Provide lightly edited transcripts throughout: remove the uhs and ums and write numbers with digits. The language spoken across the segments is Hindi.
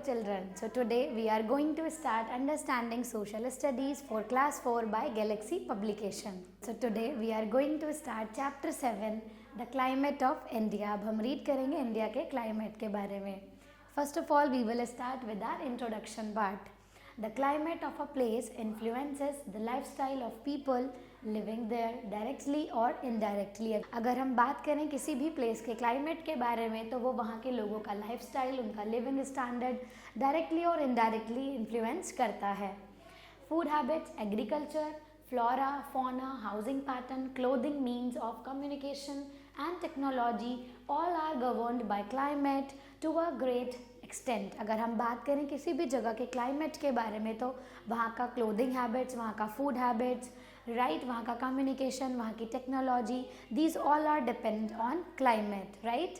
children. So today we are going to start understanding social studies for class 4 by Galaxy Publication. So today we are going to start chapter 7 the climate of India. अब हम रीड करेंगे इंडिया के क्लाइमेट के बारे में. First of all we will start with our introduction part. The climate of a place influences the lifestyle of people living there directly or indirectly. अगर हम बात करें किसी भी प्लेस के क्लाइमेट के बारे में तो वो वहाँ के लोगों का लाइफस्टाइल, उनका लिविंग स्टैंडर्ड डायरेक्टली और इनडायरेक्टली इन्फ्लुएंस करता है. Food habits, agriculture, flora, fauna, housing pattern, clothing, means of communication and technology all are governed by climate to a great extent. अगर हम बात करें किसी भी जगह के क्लाइमेट के बारे में तो वहाँ का क्लोथिंग हैबिट्स, वहाँ का फूड हैबिट्स, राइट, वहाँ का कम्युनिकेशन, वहाँ की technology, these all are depend on climate, right.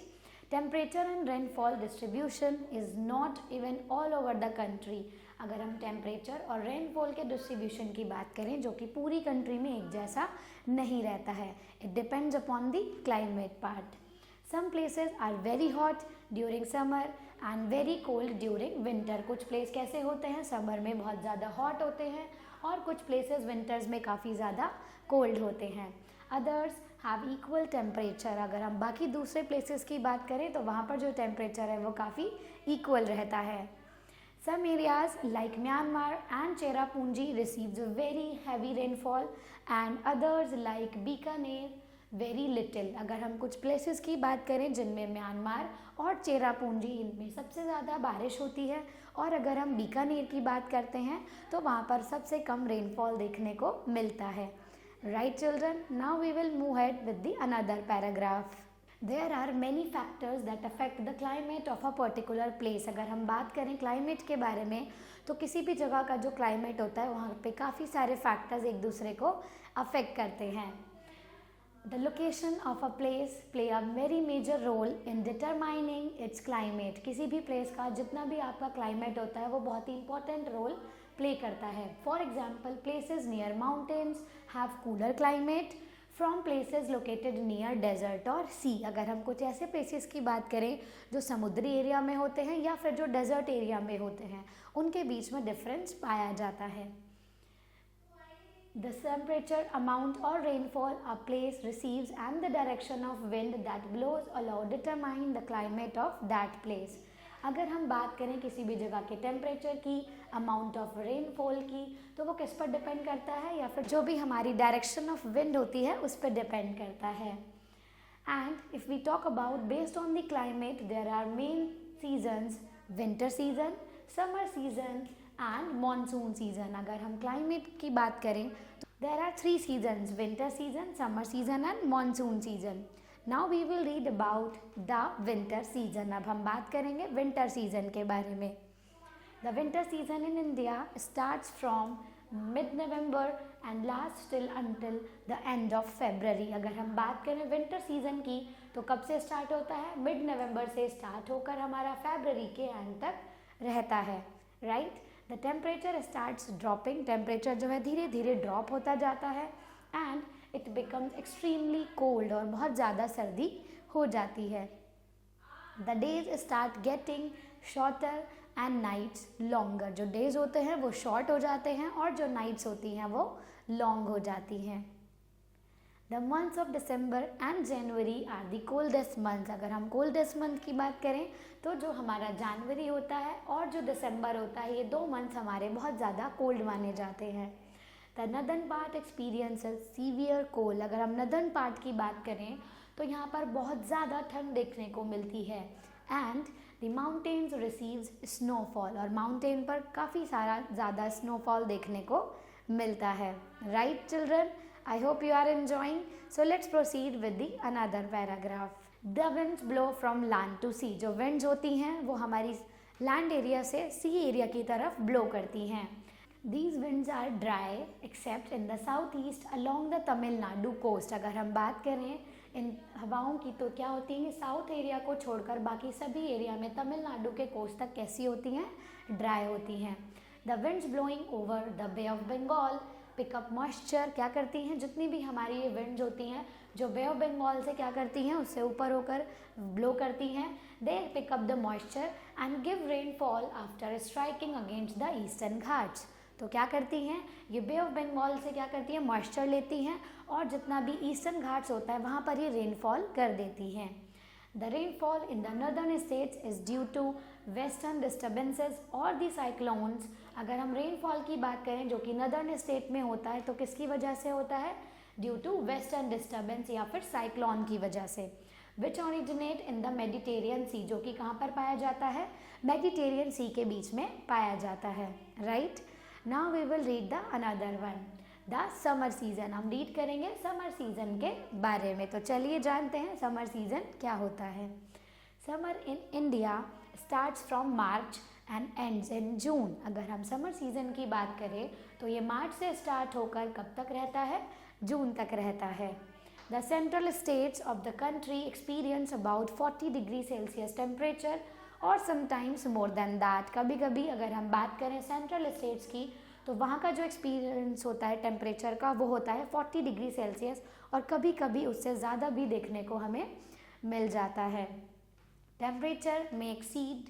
Temperature and rainfall distribution is not even all over the country. अगर हम टेम्परेचर और रेनफॉल के डिस्ट्रीब्यूशन की बात करें जो कि पूरी कंट्री में एक जैसा नहीं रहता है, it depends upon the climate part. Some places are very hot during summer and very cold during winter. कुछ प्लेस कैसे होते हैं, समर में बहुत ज़्यादा हॉट होते हैं और कुछ प्लेसेस विंटर्स में काफ़ी ज़्यादा कोल्ड होते हैं. Others have equal temperature. अगर हम बाकी दूसरे प्लेसेस की बात करें तो वहाँ पर जो टेम्परेचर है वो काफ़ी इक्वल रहता है. Some areas like Myanmar and Cherrapunji receives very heavy rainfall and others like Bikaner very little. अगर हम कुछ प्लेसेस की बात करें जिनमें म्यांमार और चेरापूंजी, इनमें सबसे ज़्यादा बारिश होती है और अगर हम बीकानेर की बात करते हैं तो वहाँ पर सबसे कम रेनफॉल देखने को मिलता है. Right children, now we will move head with the another paragraph. There are many factors that affect the climate of a particular place. अगर हम बात करें क्लाइमेट के बारे में तो किसी भी जगह का जो क्लाइमेट होता है वहाँ पे काफ़ी सारे फैक्टर्स एक दूसरे को अफेक्ट करते हैं. The location of a place play a very major role in determining its climate. किसी भी प्लेस का जितना भी आपका क्लाइमेट होता है वो बहुत ही इंपॉर्टेंट रोल प्ले करता है. For example places near mountains have cooler climate from places located near desert और सी. अगर हम कुछ ऐसे प्लेसेस की बात करें जो समुद्री एरिया में होते हैं या फिर जो डेजर्ट एरिया में होते हैं, उनके बीच में डिफरेंस पाया जाता है. The temperature, amount or rainfall a place receives and the direction of wind that blows allow determine the climate of that place. अगर हम बात करें किसी भी जगह के टेम्परेचर की, अमाउंट ऑफ रेनफॉल की, तो वो किस पर डिपेंड करता है या फिर जो भी हमारी डायरेक्शन ऑफ विंड होती है उस पर डिपेंड करता है. And if we talk about based on the climate there are main seasons, winter season, summer season and monsoon season. अगर हम क्लाइमेट की बात करें तो there are 3 seasons, winter season, summer season and monsoon season. Now we will read about the winter season. अब हम बात करेंगे विंटर सीजन के बारे में. The winter season in India starts from mid November and last till until the end of February. अगर हम बात करें विंटर सीजन की तो कब से स्टार्ट होता है, मिड नवंबर से स्टार्ट होकर हमारा फेब्रवरी के एंड तक रहता है. Right, the temperature starts dropping. Temperature जो है धीरे धीरे ड्रॉप होता जाता है and it becomes extremely cold और बहुत ज़्यादा सर्दी हो जाती है. The days start getting shorter and nights longer. जो डेज होते हैं वो शॉर्ट हो जाते हैं और जो नाइट्स होती हैं वो लॉन्ग हो जाती हैं. The months of December and January are the coldest months. अगर हम कोल्डेस्ट मंथ की बात करें तो जो हमारा जनवरी होता है और जो दिसंबर होता है, ये 2 मंथ्स हमारे बहुत ज़्यादा कोल्ड माने जाते हैं. The northern part experiences severe cold. अगर हम नदर्न पार्ट की बात करें तो यहाँ पर बहुत ज़्यादा ठंड देखने को मिलती है. And the mountains receives snowfall. और माउंटेन पर काफ़ी सारा ज़्यादा स्नोफॉल देखने को मिलता है. Right children, I hope you are enjoying. So let's proceed with the another paragraph. The winds blow from land to sea. जो winds होती हैं वो हमारी land area से sea area की तरफ blow करती हैं. These winds are dry except in the southeast along the Tamil Nadu coast. अगर हम बात करें इन हवाओं की तो क्या होती हैं, साउथ एरिया को छोड़कर बाकी सभी एरिया में तमिलनाडु के कोस्ट तक कैसी होती हैं, ड्राई होती हैं. The winds blowing over the Bay of Bengal pickup moisture, क्या करती हैं, जितनी भी हमारी ये विंड्स होती हैं जो बे ऑफ बंगाल से क्या करती हैं, उससे ऊपर होकर ब्लो करती हैं, they pick up the moisture and give rainfall after striking against the eastern Ghats. तो क्या करती हैं, ये बे ऑफ बंगाल से क्या करती हैं, मॉइस्चर लेती हैं और जितना भी ईस्टर्न घाट्स होता है वहाँ पर ये रेनफॉल कर देती हैं। The rainfall in the northern states is due to western disturbances और the cyclones। अगर हम रेनफॉल की बात करें जो कि नदर्न स्टेट में होता है तो किसकी वजह से होता है, ड्यू टू वेस्टर्न डिस्टर्बेंस या फिर साइक्लोन की वजह से, विच ओरिजिनेट इन द मेडिटेरियन सी, जो कि कहाँ पर पाया जाता है, मेडिटेरियन सी के बीच में पाया जाता है, right. Now we will read the another one, the summer season. हम रीड करेंगे समर सीजन के बारे में। तो चलिए जानते हैं समर सीजन क्या होता है। Summer in India starts from March and ends in June. अगर हम समर सीजन की बात करें तो ये मार्च से स्टार्ट होकर कब तक रहता है, जून तक रहता है। The central states of the country experience about 40 degree Celsius temperature और समटाइम्स मोर देन दैट। कभी कभी अगर हम बात करें सेंट्रल स्टेट्स की तो वहाँ का जो एक्सपीरियंस होता है टेम्परेचर का वो होता है 40 डिग्री सेल्सियस और कभी कभी उससे ज़्यादा भी देखने को हमें मिल जाता है। टेम्परेचर में exceed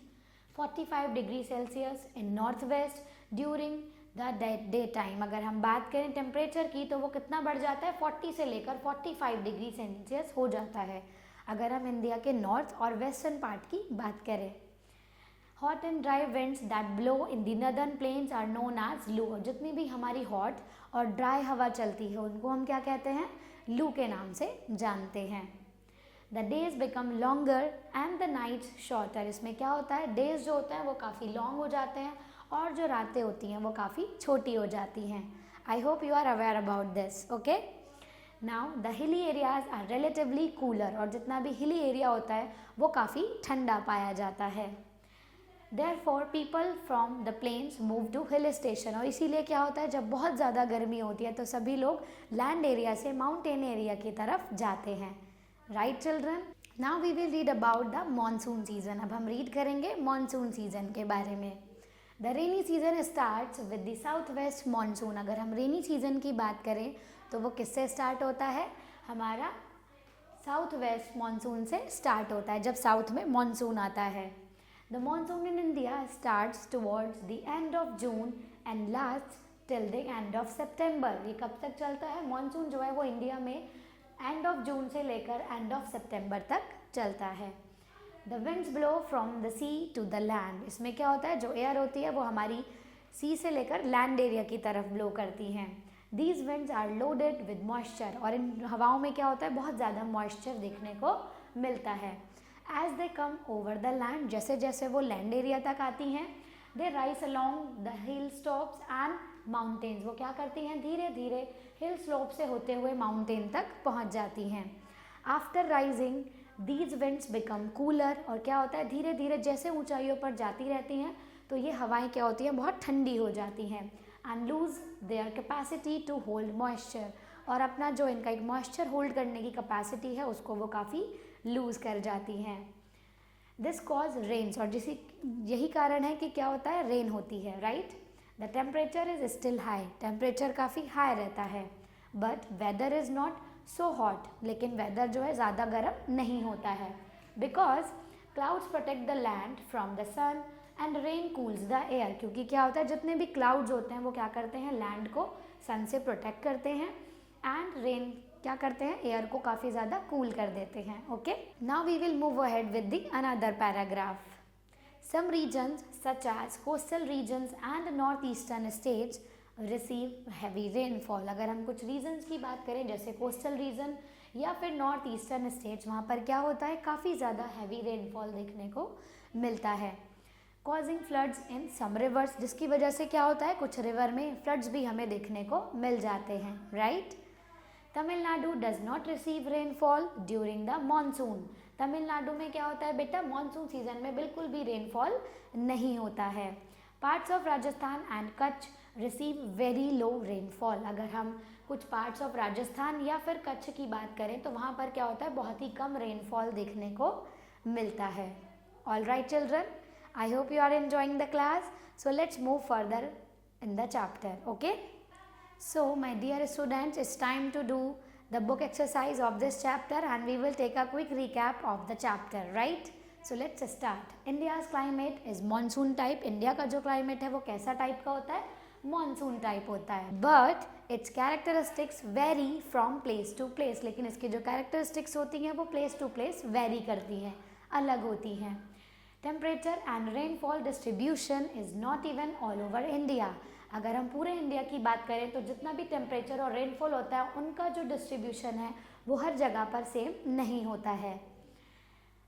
45 degree Celsius in north west during the day time. अगर हम बात करें टेम्परेचर की तो वो कितना बढ़ जाता है, 40 से लेकर 45 डिग्री सेल्सियस हो जाता है अगर हम इंडिया के नॉर्थ और वेस्टर्न पार्ट की बात करें। Hot and dry winds that blow in the northern plains are known as loo. जितनी भी हमारी हॉट और ड्राई हवा चलती है उनको हम क्या कहते हैं, लू के नाम से जानते हैं। The days become longer and the nights shorter. इसमें क्या होता है, डेज जो होते हैं वो काफ़ी लॉन्ग हो जाते हैं और जो रातें होती हैं वो काफ़ी छोटी हो जाती हैं। I hope you are aware about this, okay. Now the hilly areas are relatively cooler. और जितना भी हिली एरिया होता है वो काफ़ी ठंडा पाया जाता है। Therefore people from the plains move to hill station। और इसीलिए क्या होता है, जब बहुत ज़्यादा गर्मी होती है तो सभी लोग लैंड एरिया से माउंटेन एरिया की तरफ जाते हैं, right children. Now we will read about the monsoon season. अब हम रीड करेंगे मानसून सीजन के बारे में। The rainy season starts with the south west monsoon. अगर हम रेनी सीजन की बात करें तो वो किससे स्टार्ट होता है, हमारा साउथ वेस्ट मानसून से स्टार्ट होता है, जब साउथ में मानसून आता है। The monsoon in India starts towards the end of June and lasts till the end of September। ये कब तक चलता है, मानसून जो है वो इंडिया में एंड ऑफ जून से लेकर एंड ऑफ सितंबर तक चलता है। The winds blow from the sea to the land। इसमें क्या होता है, जो एयर होती है वो हमारी सी से लेकर लैंड एरिया की तरफ ब्लो करती हैं। These winds are loaded with moisture। और इन हवाओं में क्या होता है, बहुत ज़्यादा मॉइस्चर देखने को मिलता है। As they come over the land, जैसे जैसे वो लैंड एरिया तक आती हैं, they rise along the hill stops and mountains. वो क्या करती हैं, धीरे धीरे हिल स्लोप से होते हुए माउंटेन तक पहुंच जाती हैं। After rising these winds become cooler. और क्या होता है, धीरे धीरे जैसे ऊंचाइयों पर जाती रहती हैं तो ये हवाएं क्या होती हैं, बहुत ठंडी हो जाती हैं। And lose their capacity to hold moisture. और अपना जो इनका एक मॉइस्चर होल्ड करने की कैपेसिटी है उसको वो काफ़ी लूज कर जाती हैं। This cause rains. और जिसी यही कारण है कि क्या होता है, रेन होती है, right. The temperature is still high. Temperature काफ़ी हाई रहता है। But weather is not so hot. लेकिन वेदर जो है ज़्यादा गर्म नहीं होता है। Because clouds protect the land from the sun and rain cools the air. क्योंकि क्या होता है, जितने भी क्लाउड्स होते हैं वो क्या करते हैं, लैंड को सन से प्रोटेक्ट करते हैं एंड रेन क्या करते हैं, एयर को काफ़ी ज़्यादा कूल कर देते हैं, okay. Now we will move ahead with the another paragraph. Some regions such as coastal regions and north eastern states receive heavy rainfall. अगर हम कुछ रीजन्स की बात करें जैसे कोस्टल रीजन या फिर नॉर्थ ईस्टर्न स्टेट्स, वहाँ पर क्या होता है, काफ़ी ज़्यादा हैवी रेनफॉल देखने को मिलता है। Causing floods in some rivers, जिसकी वजह से क्या होता है, कुछ रिवर में फ्लड्स भी हमें देखने को मिल जाते हैं, right. Tamil Nadu does not receive rainfall during the monsoon. Tamil Nadu में क्या होता है बेटा, मानसून सीजन में बिल्कुल भी रेनफॉल नहीं होता है। Parts of Rajasthan and Kutch receive very low rainfall. अगर हम कुछ पार्ट्स ऑफ राजस्थान या फिर कच्छ की बात करें तो वहाँ पर क्या होता है, बहुत ही कम रेनफॉल देखने को मिलता है। All right children, I hope you are enjoying the class. So let's move further in the chapter, okay. So my dear students, it's time to do the book exercise of this chapter and we will take a quick recap of the chapter, right? So let's start. India's climate is monsoon type. India का जो climate है वो कैसा type का होता है? Monsoon type होता है. But its characteristics vary from place to place. लेकिन इसकी जो characteristics होती हैं वो place to place vary करती हैं, अलग होती हैं. Temperature and rainfall distribution is not even all over India. अगर हम पूरे इंडिया की बात करें तो जितना भी टेम्परेचर और रेनफॉल होता है उनका जो डिस्ट्रीब्यूशन है वो हर जगह पर सेम नहीं होता है.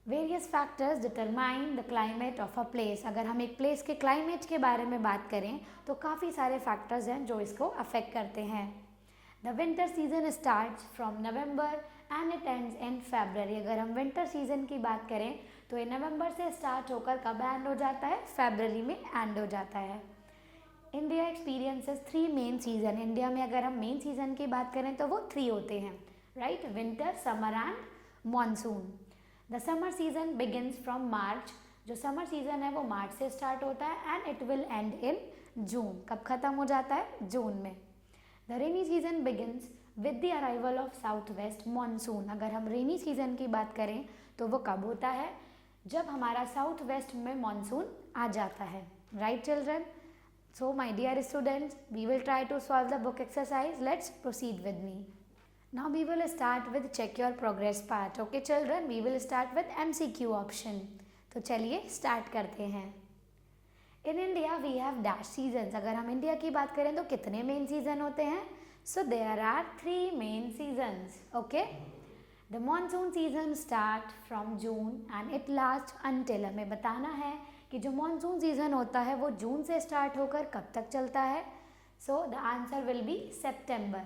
Various factors determine the climate of a place. अगर हम एक प्लेस के क्लाइमेट के बारे में बात करें तो काफ़ी सारे फैक्टर्स हैं जो इसको अफेक्ट करते हैं. The winter season starts from November and it ends in February. अगर हम विंटर सीजन की बात करें तो ये नवंबर से स्टार्ट होकर कब एंड हो जाता है? फरवरी में एंड हो जाता है. India experiences 3 main season. India में अगर हम मेन सीजन की बात करें तो वो 3 होते हैं, right? Winter, summer and monsoon. The summer season begins from March. जो समर सीजन है वो मार्च से स्टार्ट होता है and it will end in June. कब खत्म हो जाता है? जून में. The rainy season begins with the arrival of south west monsoon. अगर हम रेनी सीजन की बात करें तो वो कब होता है? जब हमारा साउथ वेस्ट में मॉनसून आ जाता है, right children? So my dear students, we will try to solve the book exercise. Let's proceed with me. Now we will start with check your progress part. Okay children, we will start with MCQ option. तो चलिए start करते हैं. In India we have dash seasons. अगर हम इंडिया की बात करें तो कितने मेन सीजन होते हैं? So there are 3 main seasons. Okay? The monsoon season start from June and it lasts until, हमें बताना है कि जो मानसून सीजन होता है वो जून से स्टार्ट होकर कब तक चलता है? So the answer will B September.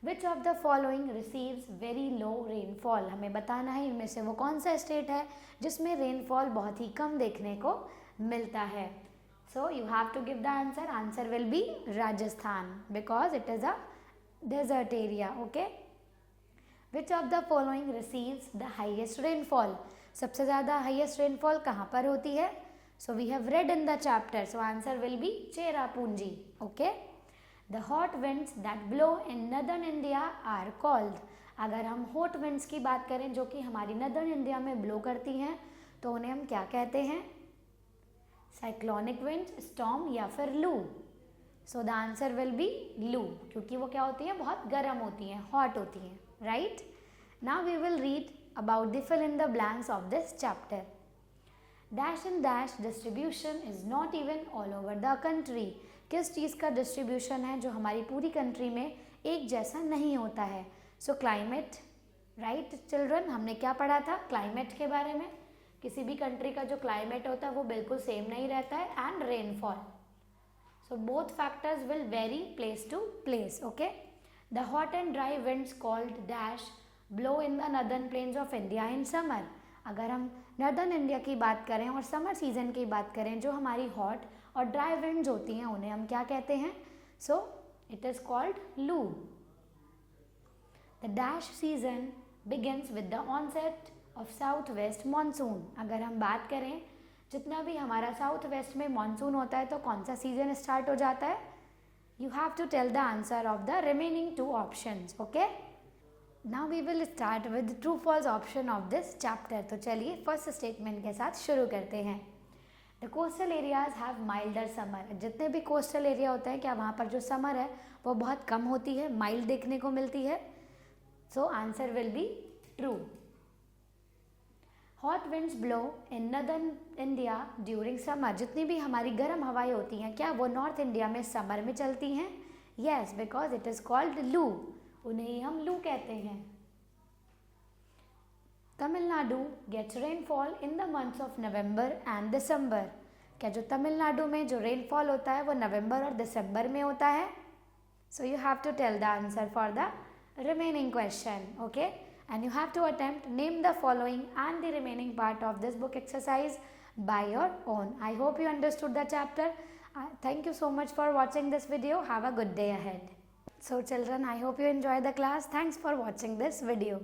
Which of the following receives very low rainfall. हमें बताना है इनमें से वो कौन सा स्टेट है जिसमें रेनफॉल बहुत ही कम देखने को मिलता है. So you have to give the answer. Answer will be Rajasthan because it is a desert area. Okay. Which of the following receives the highest rainfall. सबसे ज़्यादा हाइएस्ट रेनफॉल कहाँ पर होती है? So we have read in the chapter. So answer will be Cherrapunji. Okay. The hot winds that blow in northern India are called. अगर हम hot winds की बात करें जो कि हमारी northern India में blow करती हैं तो उन्हें हम क्या कहते हैं? Cyclonic winds, storm या फिर लू. So the answer will be लू, क्योंकि वो क्या होती हैं? बहुत गर्म होती हैं, hot होती हैं, right? Now we will read about the fill in the blanks of this chapter. Dash and dash distribution is not even all over the country. किस चीज़ का डिस्ट्रीब्यूशन है जो हमारी पूरी कंट्री में एक जैसा नहीं होता है? सो क्लाइमेट, राइट चिल्ड्रन? हमने क्या पढ़ा था क्लाइमेट के बारे में? किसी भी कंट्री का जो क्लाइमेट होता है वो बिल्कुल सेम नहीं रहता है. And rainfall. So both factors will vary place to place. Okay. The hot and dry winds called dash blow in the northern plains of India in summer. अगर हम नॉर्दर्न इंडिया की बात करें और समर सीजन की बात करें, जो हमारी हॉट और ड्राई विंड्स होती हैं उन्हें हम क्या कहते हैं? So it is called loo. The dash season begins with the onset of south west monsoon. अगर हम बात करें जितना भी हमारा साउथ वेस्ट में मानसून होता है तो कौन सा सीजन स्टार्ट हो जाता है? You have to tell the answer of the remaining 2 options. Okay. Now we will start with true false option of this chapter. तो चलिए फर्स्ट स्टेटमेंट के साथ शुरू करते हैं. The coastal areas have milder summer. जितने भी कोस्टल एरिया होते हैं क्या वहाँ पर जो समर है वो बहुत कम होती है, माइल्ड देखने को मिलती है. So answer will be true. Hot winds blow in northern India during summer. जितनी भी हमारी गर्म हवाएं होती हैं क्या वो नॉर्थ इंडिया में समर में चलती हैं? Yes, because it is called loo. उन्हें हम लू कहते हैं. Tamil Nadu gets rainfall in the months of November and December. क्या जो तमिलनाडु में जो रेनफॉल होता है वो नवंबर और दिसंबर में होता है? So you have to tell the answer for the remaining question. Okay. And you have to attempt name the following and the remaining part of this book exercise by your own. I hope you understood the chapter. Thank you so much for watching this video. Have a good day ahead. So children, I hope you enjoy the class. Thanks for watching this video.